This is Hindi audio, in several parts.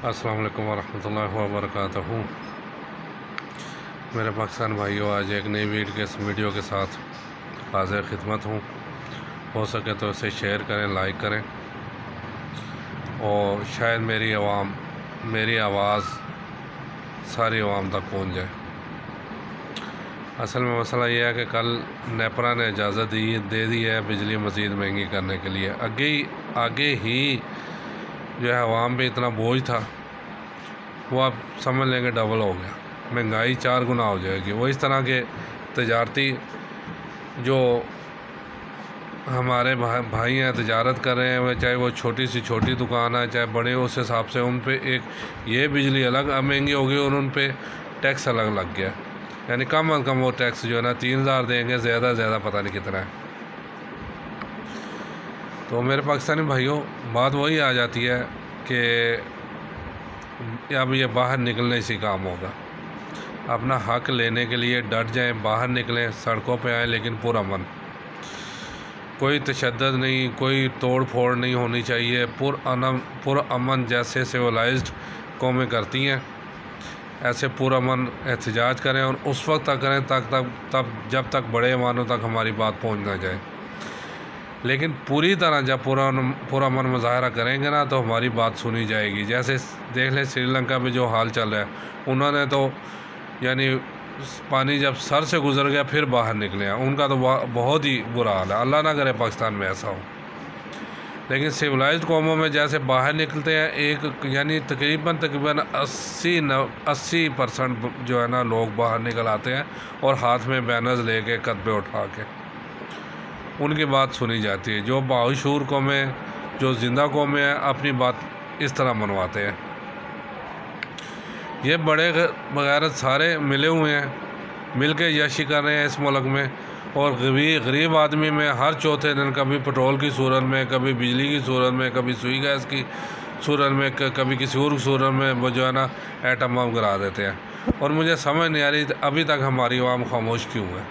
अस्सलाम वालेकुम वरहमतुल्लाहि वबरकातुहू। मेरे पाकिस्तान भाइयों, आज एक नई वीडियो के साथ हाज़िर खिदमत हूँ। हो सके तो इसे शेयर करें, लाइक करें और शायद मेरी आवाज़ सारी आवाम तक पहुँच जाए। असल में मसला यह है कि कल नेपरा ने इजाज़त दे दी है बिजली मज़ीद महंगी करने के लिए। आगे ही जो है आवाम पे इतना बोझ था वो आप समझ लेंगे डबल हो गया, महंगाई 4 गुना हो जाएगी। वो इस तरह के तजारती जो हमारे भाई हैं, तजारत कर रहे हैं, चाहे वो छोटी सी छोटी दुकान है चाहे बड़े, उस हिसाब से उन पे एक ये बिजली अलग महंगी होगी और उन पे टैक्स अलग लग गया। यानी कम अज़ कम वो टैक्स जो है ना 3000 देंगे, ज़्यादा से ज़्यादा पता नहीं कितना है। तो मेरे पाकिस्तानी भाइयों, बात वही आ जाती है कि अब ये बाहर निकलने से काम होगा। अपना हक लेने के लिए डट जाएं, बाहर निकलें, सड़कों पे आएँ, लेकिन पुरअमन, कोई तशद्दुद नहीं, कोई तोड़ फोड़ नहीं होनी चाहिए। पुरअमन जैसे सिविलाइज्ड कौमें करती हैं ऐसे पुरअमन एहतजाज करें और उस वक्त तक करें तब जब तक बड़े पैमानों तक हमारी बात पहुंच ना जाए। लेकिन पूरी तरह जब पुरअमन मुजाहरा करेंगे ना तो हमारी बात सुनी जाएगी। जैसे देख लें श्रीलंका में जो हाल चल रहा है, उन्होंने तो यानी पानी जब सर से गुजर गया फिर बाहर निकले हैं, उनका तो बहुत ही बुरा हाल है। अल्लाह ना करे पाकिस्तान में ऐसा हो। लेकिन सिविलाइज्ड कौमों में जैसे बाहर निकलते हैं, एक यानी तकरीबन 80% जो है ना लोग बाहर निकल आते हैं और हाथ में बैनर्स लेके कद पे उठा के उनकी बात सुनी जाती है। जो बाशूर कौमें, जो जिंदा कौमें हैं, अपनी बात इस तरह मनवाते हैं। ये बड़े बगैरत सारे मिले हुए हैं, मिल के यशी कर रहे हैं इस मुल्क में। और गरीब आदमी में हर चौथे दिन कभी पेट्रोल की सूरत में, कभी बिजली की सूरत में, कभी सुई गैस की सूरत में, कभी किसी और सूरत में वो जो है ना एटम बम गिरा देते हैं। और मुझे समझ नहीं आ रही अभी तक हमारी आवाम खामोश क्यों है।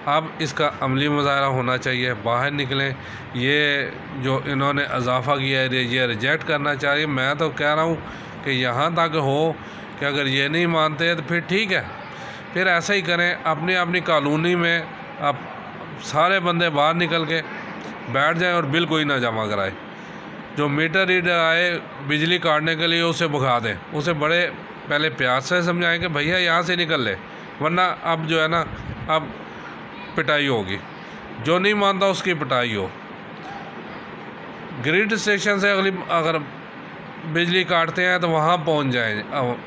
अब इसका अमली मुजाहरा होना चाहिए, बाहर निकलें। ये जो इन्होंने इजाफ़ा किया है ये रिजेक्ट करना चाहिए। मैं तो कह रहा हूँ कि यहाँ तक हो कि अगर ये नहीं मानते तो फिर ठीक है, फिर ऐसा ही करें। अपनी कॉलोनी में अब सारे बंदे बाहर निकल के बैठ जाएं और बिल कोई ना जमा कराए। जो मीटर रीडर आए बिजली काटने के लिए उसे भगा दें, उसे बड़े पहले प्यार से समझाएं कि भैया यहाँ से निकल ले, वरना अब जो है ना अब पिटाई होगी। जो नहीं मानता उसकी पिटाई हो। ग्रिड स्टेशन से अगर बिजली काटते हैं तो वहाँ पहुँच जाएं। अब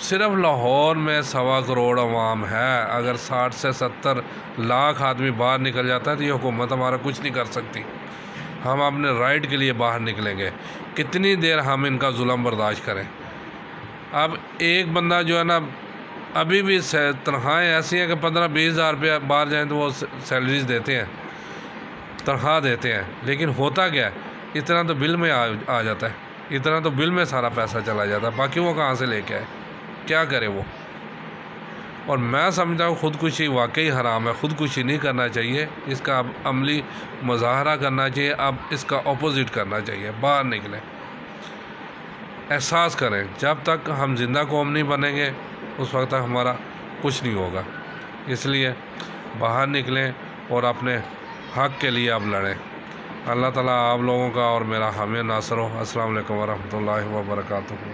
सिर्फ लाहौर में 1.25 करोड़ आवाम है। अगर 60 से 70 लाख आदमी बाहर निकल जाता है तो ये हुकूमत हमारा कुछ नहीं कर सकती। हम अपने राइट के लिए बाहर निकलेंगे। कितनी देर हम इनका जुल्म बर्दाश्त करें। अब एक बंदा जो है ना, अभी भी तनख्वाहें ऐसी हैं कि 15-20 हज़ार रुपया बाहर जाएँ तो वो सैलरीज देते हैं, तनख्वाह देते हैं। लेकिन होता क्या है, इतना तो बिल में आ जाता है, इतना तो बिल में सारा पैसा चला जाता है। बाकी वो कहाँ से लेके आए, क्या करे वो। और मैं समझता हूँ खुदकुशी वाकई हराम है, खुदकुशी नहीं करना चाहिए। इसका अब अमली मुजाहरा करना चाहिए, अब इसका अपोजिट करना चाहिए। बाहर निकलें, एहसास करें। जब तक हम जिंदा कौम नहीं बनेंगे उस वक्त तक हमारा कुछ नहीं होगा। इसलिए बाहर निकलें और अपने हक़ के लिए अब लड़ें। अल्लाह ताला आप लोगों का और मेरा हामी नासर हो। अस्सलाम वालेकुम वरहमतुल्लाहि वबरकातुहू।